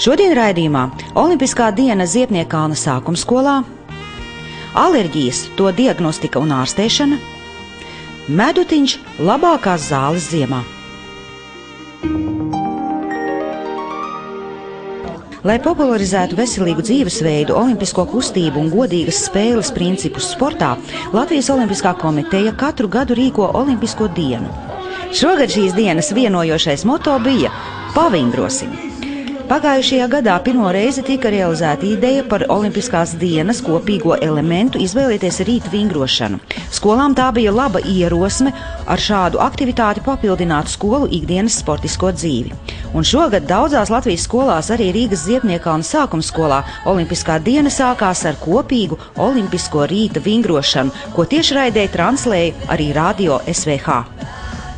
Šodien raidījumā Olimpiskā diena Ziepniekkalna sākumskolā, alerģijas, to diagnostika un ārstēšana, medutiņš labākās zāles ziemā. Lai popularizētu veselīgu dzīvesveidu, olimpisko kustību un godīgas spēles principus sportā, Latvijas Olimpiskā komiteja katru gadu rīko Olimpisko dienu. Šogad šīs dienas vienojošais moto bija Pavingrosim. Pagājušajā gadā pirmo reizi tika realizēta ideja par Olimpiskās dienas kopīgo elementu izvēlēties rīta vingrošanu. Skolām tā bija laba ierosme ar šādu aktivitāti papildināt skolu ikdienas sportisko dzīvi. Un šogad daudzās Latvijas skolās, arī Rīgas Ziepniekkalna sākumskolā, Olimpiskā diena sākās ar kopīgu olimpisko rīta vingrošanu, ko tiešraidē translēja arī radio SVH.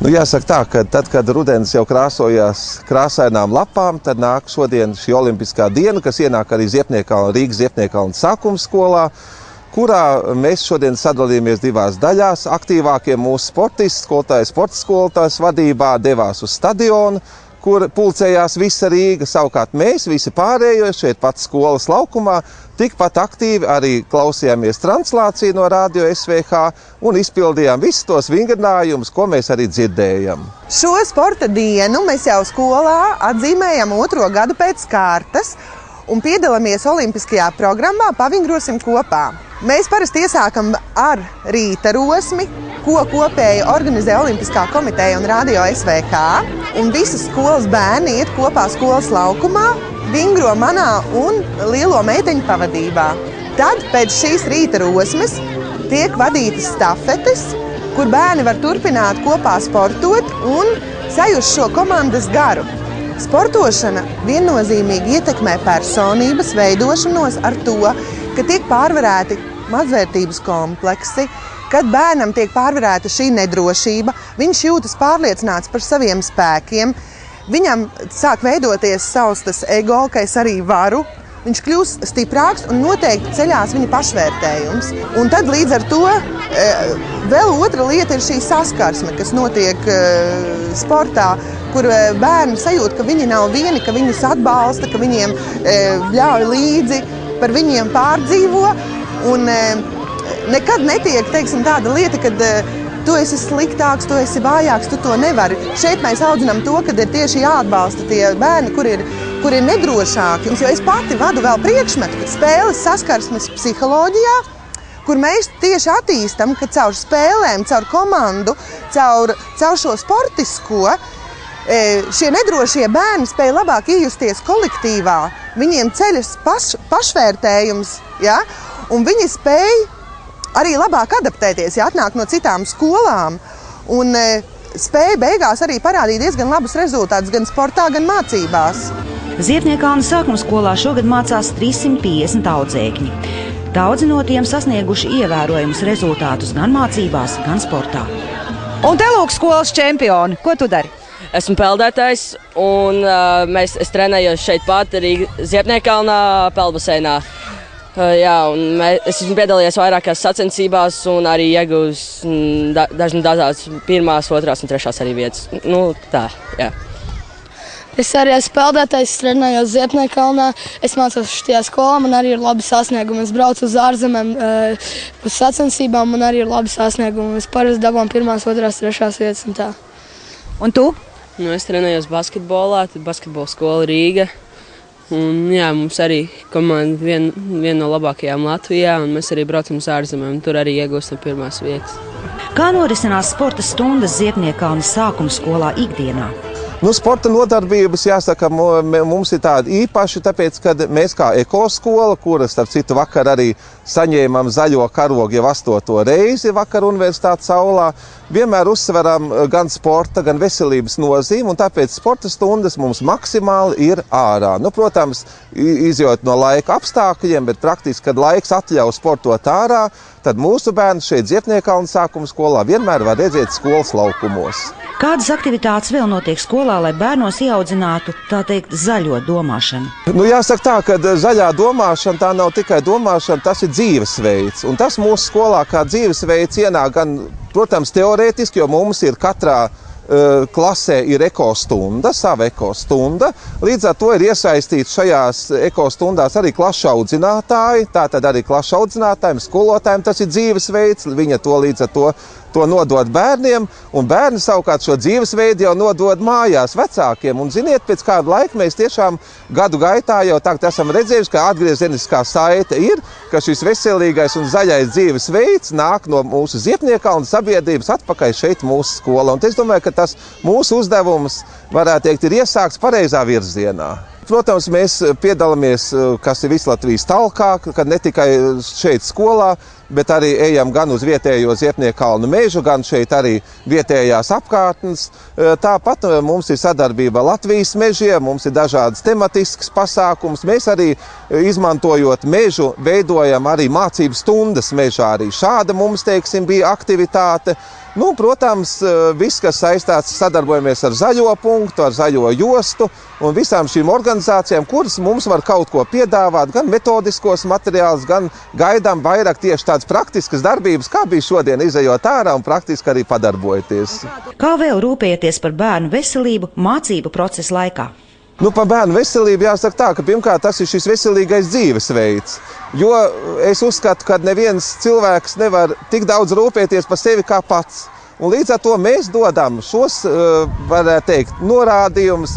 Jāsaka tā, ka tad, kad rudens jau krāsojās krāsainām lapām, tad nāk šodien šī Olimpiskā diena, kas ienāk arī Rīgas Ziepniekkalna sākumskolā, kurā mēs šodien sadalījāmies divās daļās. Aktīvākie mūsu sportisti, skolotāji, sporta skolotājas vadībā devās uz stadionu, kur pulcējās visa Rīga. Savukārt mēs visi pārējie šeit pat skolas laukumā tikpat aktīvi arī klausījāmies translāciju no radio SVH un izpildījām visus tos vingrinājumus, ko mēs arī dzirdējam. Šo sporta dienu mēs jau skolā atzīmējam 2. gadu pēc kārtas un piedalāmies olimpiskajā programmā Pavingrosim kopā. Mēs parasti iesākam ar rīta rosmi, ko kopēji organizē Olimpiskā komiteja un radio SVH, un visas skolas bērni iet kopā skolas laukumā, vingro manā un lielo meiteņu pavadībā. Tad pēc šīs rīta rosmes tiek vadītas stafetes, kur bērni var turpināt kopā sportot un sajust šo komandas garu. Sportošana viennozīmīgi ietekmē personības veidošanos ar to, ka tiek pārvarēti mazvērtības kompleksi, kad bērnam tiek pārvarēta šī nedrošība, viņš jūtas pārliecināts par saviem spēkiem, viņam sāk veidoties savs tas ego, ka es arī varu, viņš kļūst stiprāks un noteikti ceļās viņa pašvērtējums. Un tad līdz ar to vēl otra lieta ir šī saskarsme, kas notiek sportā, kur bērni sajūt, ka viņi nav vieni, ka viņus atbalsta, ka viņiem ļauj līdzi, par viņiem pārdzīvo. Un nekad netiek, teiksim, tāda lieta, kad tu esi sliktāks, tu esi vājāks, tu to nevari. Šeit mēs audzinām to, kad ir tieši jāatbalsta tie bērni, kur ir nedrošāki. Jo es pati vadu vēl priekšmetu, kad spēles saskarsmes psiholoģijā, kur mēs tieši attīstam, ka caur spēlēm, caur komandu, caur šo sportisko, šie nedrošie bērni spēja labāk iejusties kolektīvā, viņiem ceļas pašvērtējums, ja? Un viņi spēja arī labāk adaptēties, ja atnāk no citām skolām, un spēja beigās arī parādīt diezgan labus rezultātus gan sportā, gan mācībās. Ziepniekkalna sākumskolā šogad mācās 350 audzēkņi. Daudzi no tiem sasnieguši ievērojumus rezultātus gan mācībās, gan sportā. Un te lūk skolas čempioni, ko tu dari? Esmu peldētājs un es trenējos šeit pat arī Ziepniekkalnā peldbaseinā. Jā, un es esmu piedalījies vairākās sacensībās un arī ieguvis dažādas 1., 2. un 3. arī vietas. Tā, jā. Es arī esmu peldētājs, es trenējos Ziepniekkalnā, es mācos šajā skolā, man arī ir labi sasniegumi. Es braucu uz ārzemēm, uz sacensībām, man arī ir labi sasniegumi. Es parasti dabām 1., 2., 3. vietas un tā. Un tu? Es trenējos basketbolā, tad basketbola skola Rīga. Un, jā, mums arī komanda viena no labākajām Latvijā, un mēs arī braucam uz ārzemēm, un tur arī iegūstam 1. vietas. Kā norisinās sporta stundas Ziepniekkalna sākumskolā ikdienā? Sporta nodarbības, jāsaka, mums ir tādi īpaši, tāpēc, ka mēs kā ekoskola, kuras, starp citu, vakar arī saņēmām zaļo karogu jau 8. reizi vakar Universitātes aulā, vienmēr uzsveram gan sporta, gan veselības nozīmi, un tāpēc sporta stundas mums maksimāli ir ārā. Protams, izjūt no laika apstākļiem, bet praktiski, kad laiks atļauj sportot ārā, tad mūsu bērni šeit Ziepniekkalna sākumskolā vienmēr var redzēt skolas laukumos. Kādas aktivitātes vēl notiek skolā, lai bērnos ieaudzinātu, tā teikt, zaļo domāšanu? Jāsaka tā, ka zaļā domāšana tā nav tikai domāšana, tas ir dzīvesveids. Un tas mūsu skolā kā dzīvesveids ienāk gan, protams, teorētiski, jo mums ir katrā klasē ir ekostunda, sava ekostunda. Līdz ar to ir iesaistīti šajās ekostundās arī klašu audzinātāji. Tātad arī klašu audzinātājiem, skolotājiem tas ir dzīvesveids. Viņa to līdz ar to nodod bērniem, un bērni savukārt šo dzīvesveidu jau nodod mājās vecākiem. Un ziniet, pēc kāda laika mēs tiešām gadu gaitā jau tagad esam redzējuši, ka atgriezeniskā saite ir, ka šis veselīgais un zaļais dzīvesveids nāk no mūsu Ziepniekalna sabiedrības atpakaļ šeit mūsu skolā. Un es domāju, ka tas mūsu uzdevums, varētu teikt, ir iesākts pareizā virzienā. Protams, mēs piedalāmies, kas ir Vislatvijas talkā, kad ne tikai šeit skolā, bet arī ejam gan uz vietējo Ziepniekalnu mežu, gan šeit arī vietējās apkārtnes. Tāpat mums ir sadarbība Latvijas mežiem, mums ir dažādas tematiskas pasākums. Mēs arī, izmantojot mežu, veidojam arī mācību stundas mežā. Arī šāda mums, teiksim, bija aktivitāte. Nu, protams, viss, kas saistās, sadarbojamies ar Zaļo punktu, ar Zaļo jostu un visām šīm organizācijām, kuras mums var kaut ko piedāvāt, gan metodiskos materiālus, gan gaidām vairāk tieši tādas praktiskas darbības, kā bija šodien izejot ārā un praktiski arī padarbojoties. Kā vēl rūpēties par bērnu veselību mācību procesa laikā? Nu, par bērnu veselību jāsaka tā, ka pirmkārt tas ir šis veselīgais dzīvesveids. Jo es uzskatu, ka neviens cilvēks nevar tik daudz rūpēties par sevi kā pats. Un līdz ar to mēs dodam šos, varētu teikt, norādījumus,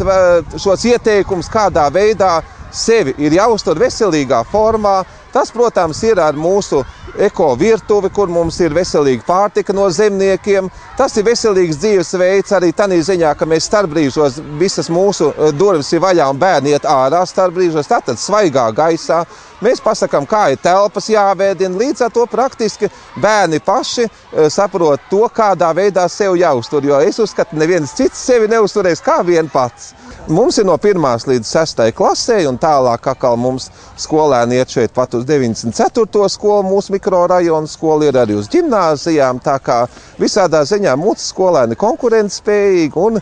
šos ieteikumus, kādā veidā sevi ir jāuztur veselīgā formā. Tas, protams, ir ar mūsu eko virtuvi, kur mums ir veselīga pārtika no zemniekiem. Tas ir veselīgs dzīvesveids arī tādā ziņā, ka mēs starpbrīžos visas mūsu durvis ir vaļā un bērni iet ārā starpbrīžos, tātad svaigā gaisā. Mēs pasakām, kā ir telpas jāvēdina, līdz ar to praktiski bērni paši saprot to, kādā veidā sev jāuztur, jo es uzskatu, neviens cits sevi neuzturēs kā vien pats. Mums ir no 1. līdz 6. klasē, un tālāk atkal mums skolēni iet šeit pat uz 94. skolu, mūsu mikrorajonu skolu ir arī uz ģimnāzijām, tā kā visādā ziņā mūsu skolēni konkurentspējīgi un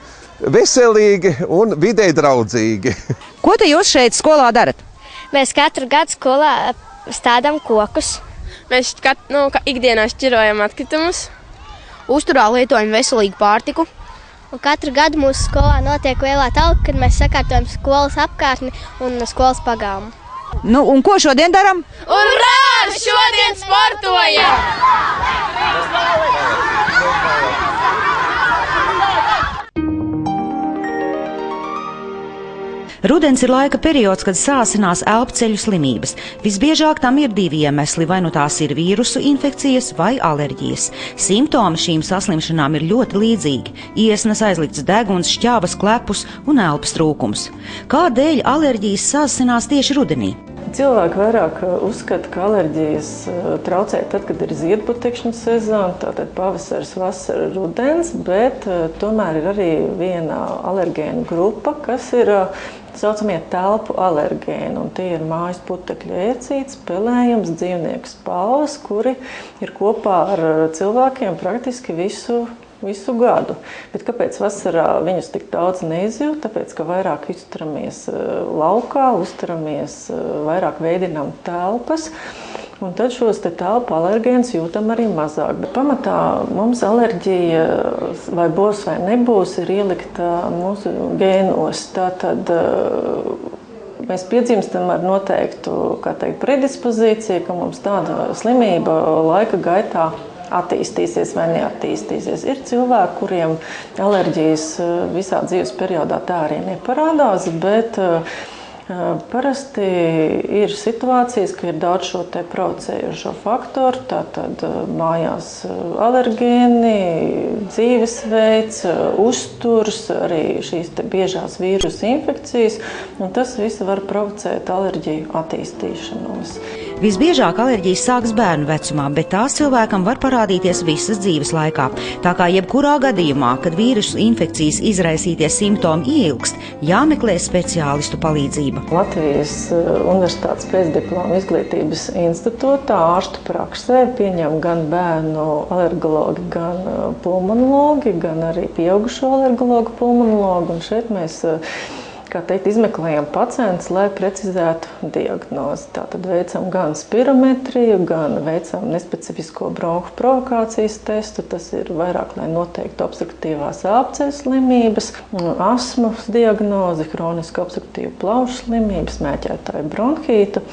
veselīgi un videi draudzīgi. Ko te jūs šeit skolā darat? Mēs katru gadu skolā stādām kokus. Mēs ikdienā šķirojam atkritumus. Uzturā lietojam veselīgu pārtiku. Un katru gadu mūsu skolā notiek lielā talka, kad mēs sakārtojam skolas apkārtni un skolas pagāmu. Nu, un ko šodien daram? Urā! Šodien sportojam! Rudens ir laika periods, kad sāsinās elpceļu slimības. Visbiežāk tam ir 2 iemesli, vai nu tās ir vīrusu infekcijas vai alerģijas. Simptomi šīm saslimšanām ir ļoti līdzīgi – iesnas, aizlikts deguns, šķāvas klepus un elpas trūkums. Kādēļ alerģijas sāsinās tieši rudenī? Cilvēki vairāk uzskata, ka alerģijas traucē tad, kad ir ziedputekšņu sezona, tātad pavasaris, vasara, rudens, bet tomēr ir arī viena alergēnu grupa, kas ir saucamie telpu alergēni, un tie ir mājas putekļu ēcītes, pelējums, dzīvnieku spalvas, kuri ir kopā ar cilvēkiem praktiski visu gadu. Bet kāpēc vasarā viņus tik daudz neizjūt? Tāpēc, ka vairāk izturamies laukā, vairāk veidinām telpas, un tad šos telpu alergēnus jūtam arī mazāk. Bet pamatā mums alerģija, vai būs vai nebūs, ir ielikta mūsu gēnos. Tātad mēs piedzimstam ar noteiktu, kā teikt, predispozīciju, ka mums tāda slimība laika gaitā attīstīsies vai neattīstīsies. Ir cilvēki, kuriem alerģijas visā dzīves periodā tā arī neparādās, bet parasti ir situācijas, ka ir daudz šo te provocējošo faktoru, tātad mājās alergēni, dzīvesveids, uzturs, arī šīs te biežās vīrusu infekcijas, un tas viss var provocēt alerģiju attīstīšanos. Visbiežāk alerģijas sākas bērnu vecumā, bet tās cilvēkam var parādīties visas dzīves laikā. Tā kā jebkurā gadījumā, kad vīrusu infekcijas izraisītie simptomi ieilgst, jāmeklē speciālistu palīdzība. Latvijas Universitātes pēcdiploma izglītības institūtā ārstu praksē pieņem gan bērnu alergologi, gan pulmonologi, gan arī pieaugušo alergologu pulmonologu. Un šeit mēs izmeklējam pacientus, lai precizētu diagnozi. Tātad veicam gan spirometriju, gan veicam nespecifisko bronhu provokācijas testu. Tas ir vairāk, lai noteiktu obstruktīvās elpceļu slimības, astmas diagnozi, kronisku obstruktīvu plaušu slimību, smēķētāju bronhītu.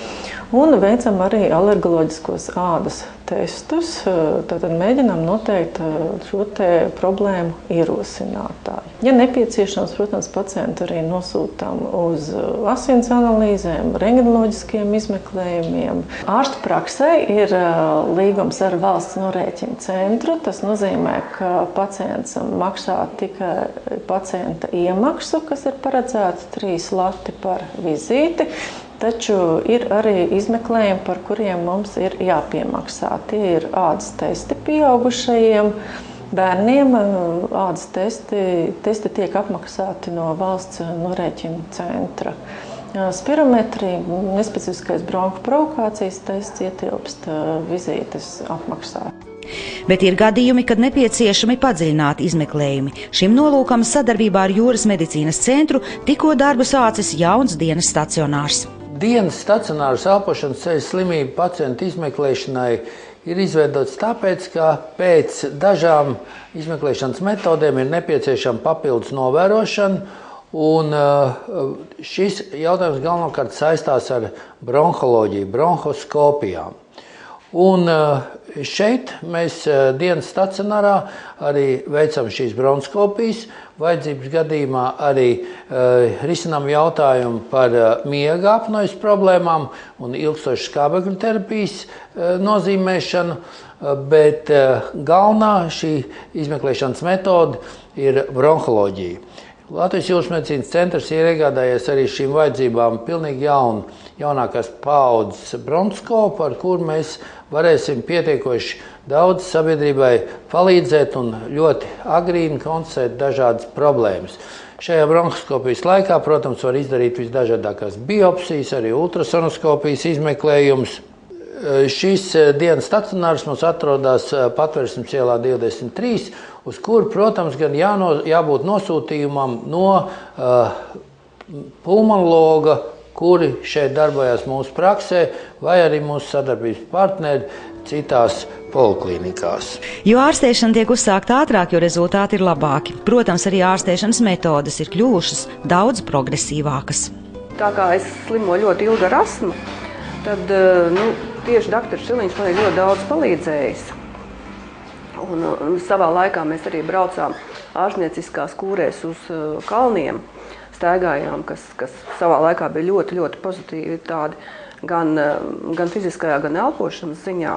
Un veicam arī alergoloģiskos ādas testus. Tātad mēģinām noteikt šo te problēmu ierosinātāju. Ja nepieciešams, protams, pacientu arī nosūtām uz asins analīzēm, rentgenoloģiskiem izmeklējumiem. Ārstu praksē ir līgums ar valsts norēķinu centru. Tas nozīmē, ka pacients maksā tikai pacienta iemaksu, kas ir paredzēta 3 lati par vizīti. Taču ir arī izmeklējumi, par kuriem mums ir jāpiemaksā. Tie ir ādas testi pieaugušajiem bērniem. Ādas testi tiek apmaksāti no valsts norēķina centra. Spirometrija, nespecifiskais bronhu provokācijas tests ietilpst vizītes apmaksā. Bet ir gadījumi, kad nepieciešami padziļināti izmeklējumi. Šim nolūkam sadarbībā ar Jūras medicīnas centru tikko darbu sācis jauns dienas stacionārs. Dienas stacionārs elpošanas ceļu slimību pacientu izmeklēšanai ir izveidots tāpēc, ka pēc dažām izmeklēšanas metodēm ir nepieciešama papildus novērošana, un šis jautājums galvenokārt saistās ar bronholoģiju, bronhoskopijām. Un šeit mēs dienas stacionārā arī veicam šīs bronhoskopijas, vajadzības gadījumā arī risinām jautājumu par miega apnojas problēmām un ilgstošas skābekļu terapijas nozīmēšanu, bet galvenā šī izmeklēšanas metode ir bronholoģija. Latvijas Jūras medicīnas centrs ir iegādājies arī šīm vajadzībām pilnīgi jaunākās paaudzes bronhoskopu, ar kuru mēs varēsim pietiekoši daudz sabiedrībai palīdzēt un ļoti agrīni konstatēt dažādas problēmas. Šajā bronhoskopijas laikā, protams, var izdarīt visdažādākās biopsijas, arī ultrasonoskopijas izmeklējumus. Šis dienas stacionārs mums atrodas Patversmes ielā 23, uz kuru, protams, gan jābūt nosūtījumam no pulmonologa, kuri šeit darbojas mūsu praksē, vai arī mūsu sadarbības partneri citās poliklinikās. Jo ārstēšana tiek uzsākta ātrāk, jo rezultāti ir labāki. Protams, arī ārstēšanas metodes ir kļuvušas daudz progresīvākas. Tā kā es slimoju ļoti ilgi ar astmu, tad tieši doktors Šiliņš man ir ļoti daudz palīdzējis. Un savā laikā mēs arī braucām ārstnieciskās kūrēs uz kalniem, staigājām, kas savā laikā bija ļoti, ļoti pozitīvi tādi gan fiziskajā, gan elpošanas ziņā.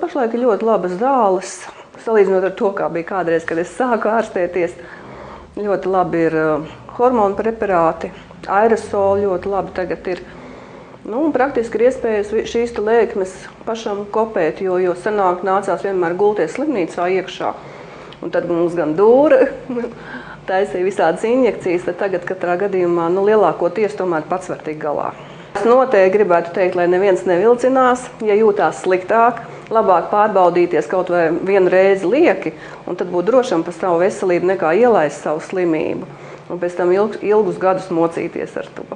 Pašlaik ir ļoti labas zāles, salīdzinot ar to, kā bija kādreiz, kad es sāku ārstēties. Ļoti labi ir hormonu preparāti, aerosoli ļoti labi tagad ir. Praktiski ir iespējas šīs lēkmes pašam kopēt, jo senāk nācās vienmēr gulties slimnīcā iekšā. Un tad mums gan dūra taisīja visādas injekcijas, tad tagad katrā gadījumā lielākoties tomēr pats var tikt galā. Es noteikti gribētu teikt, lai neviens nevilcinās, ja jūtās sliktāk, labāk pārbaudīties kaut vai vienu reizi lieki, un tad būt drošam par savu veselību nekā ielaist savu slimību, un pēc tam ilgus gadus mocīties ar to.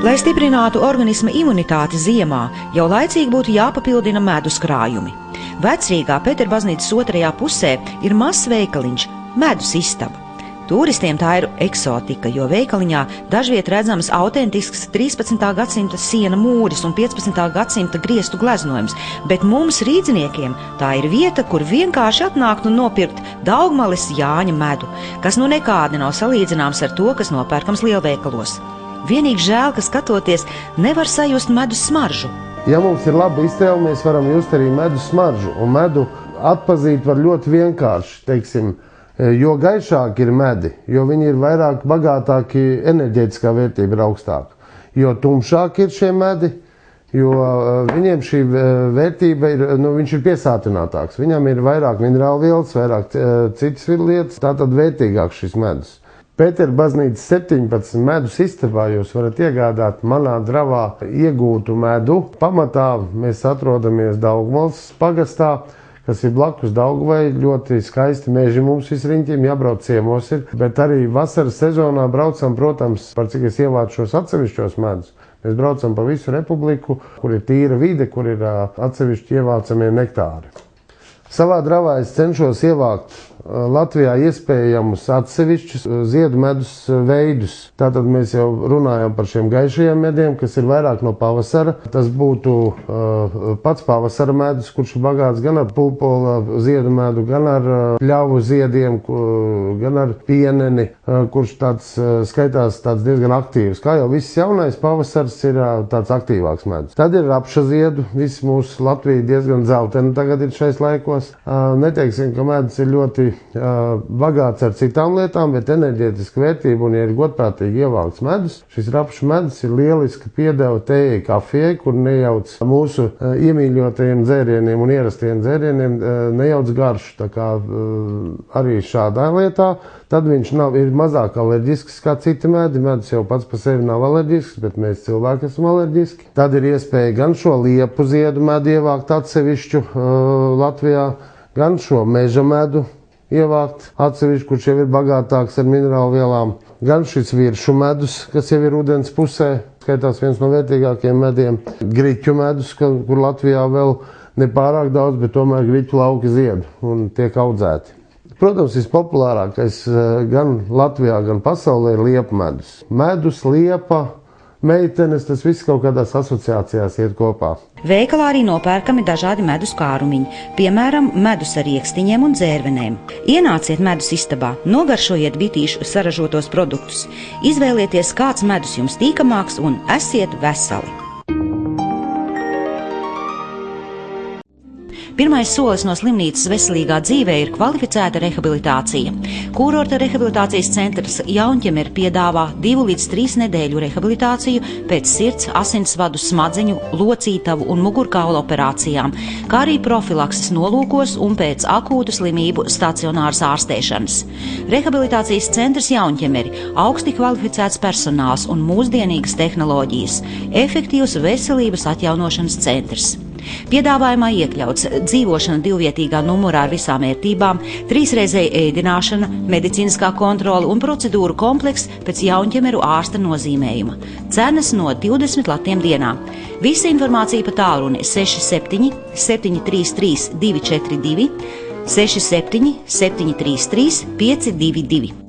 Lai stiprinātu organisma imunitāti ziemā, jau laicīgi būtu jāpapildina medus krājumi. Vecrīgā Pēterbaznīcas otrajā pusē ir mazs veikaliņš – medus istaba. Turistiem tā ir eksotika, jo veikaliņā dažviet redzamas autentisks 13. gadsimta siena mūris un 15. gadsimta griestu gleznojums, bet mums rīdziniekiem tā ir vieta, kur vienkārši atnākt un nopirkt Daugmales Jāņa medu, kas nekādi nav salīdzināms ar to, kas nopērkams lielveikalos. Vienīgi žēl, ka skatoties, nevar sajust medus smaržu. Ja mums ir laba iztēle, mēs varam just arī medus smaržu, un medu atpazīt var ļoti vienkārši, teiksim, jo gaišāki ir medi, jo viņi ir vairāk bagātāki, enerģētiskā vērtība ir augstāka. Jo tumšāki ir šie medi, jo viņiem šī vērtība ir, viņš ir piesātinātāks. Viņam ir vairāk minerālvielas, vairāk citas lietas, tātad vērtīgāks šis medus. Pēterbaznīcas 17 medus istabā jūs varat iegādāt manā dravā iegūtu medu. Pamatā mēs atrodamies Daugmales pagastā, kas ir blakus Daugavai. Ļoti skaisti meži mums visriņķiem, jābrauc ciemos ir, bet arī vasaras sezonā braucam, protams, par cik es ievācu šos atsevišķos medus. Mēs braucam pa visu republiku, kur ir tīra vide, kur ir atsevišķi ievācamie nektāri. Savā dravā es cenšos ievākt Latvijā iespējamus atsevišķus ziedu medus veidus. Tātad mēs jau runājam par šiem gaišajiem mediem, kas ir vairāk no pavasara. Tas būtu pats pavasara medus, kurš ir bagāts gan ar pulpola ziedu medu, gan ar ļauvu ziediem, gan ar pieneni, kurš skaitās diezgan aktīvs. Kā jau viss jaunais pavasars ir tāds aktīvāks medus. Tad ir rapša ziedu. Viss mūsu Latvija diezgan dzeltena tagad ir šais laikos. Neteiksim, ka medus ir ļoti bagāts ar citām lietām, bet enerģētiska vērtība un, ja ir godprātīgi ievākts medus, šis rapšu medus ir lieliska piedeva tējai, kafijai, kur nejauc mūsu iemīļotajiem dzērieniem un ierastiem dzērieniem, nejauc garšu. Tā kā arī šādā lietā, tad viņš ir mazāk alerģisks kā citi medi. Medus jau pats par sevi nav alerģisks, bet mēs cilvēki esam alerģiski. Tad ir iespēja gan šo liepu ziedu medu ievākt atsevišķu Latvijā, gan šo meža medu ievākt atsevišķi, kurš jau ir bagātāks ar minerālu vielām, gan šis viršu medus, kas jau ir ūdens pusē, skaitās viens no vērtīgākajiem mediem, griķu medus, kur Latvijā vēl nepārāk daudz, bet tomēr griķu lauki zied un tiek audzēti. Protams, vispopulārākais gan Latvijā, gan pasaulē ir liepa medus. Medus, liepa, meitenes, tas viss kaut kādās asociācijās iet kopā. Veikalā arī nopērkami dažādi medus kārumiņi, piemēram, medus ar riekstiņiem un dzērvenēm. Ienāciet medus istabā, nogaršojiet bitīšu saražotos produktus, izvēlieties, kāds medus jums tīkamāks un esiet veseli. Pirmais solis no slimnīcas veselīgā dzīvē ir kvalificēta rehabilitācija. Kurorta rehabilitācijas centrs Jaunķemer piedāvā 2 līdz 3 nedēļu rehabilitāciju pēc sirds, asinsvadu, smadzeņu, locītavu un mugurkaula operācijām, kā arī profilakses nolūkos un pēc akūtu slimību stacionāras ārstēšanas. Rehabilitācijas centrs Jaunķemeri, augsti kvalificēts personāls un mūsdienīgas tehnoloģijas, efektīvs veselības atjaunošanas centrs. Piedāvājumā iekļauts dzīvošana 2-vietīgā numurā ar visām ērtībām, 3-reizēja ēdināšana, medicīniskā kontrole un procedūru komplekss pēc Jaunķemeru ārsta nozīmējuma. Cenas no 20 latiem dienā. Visa informācija pa tālruni 67 733 242, 67 733 522.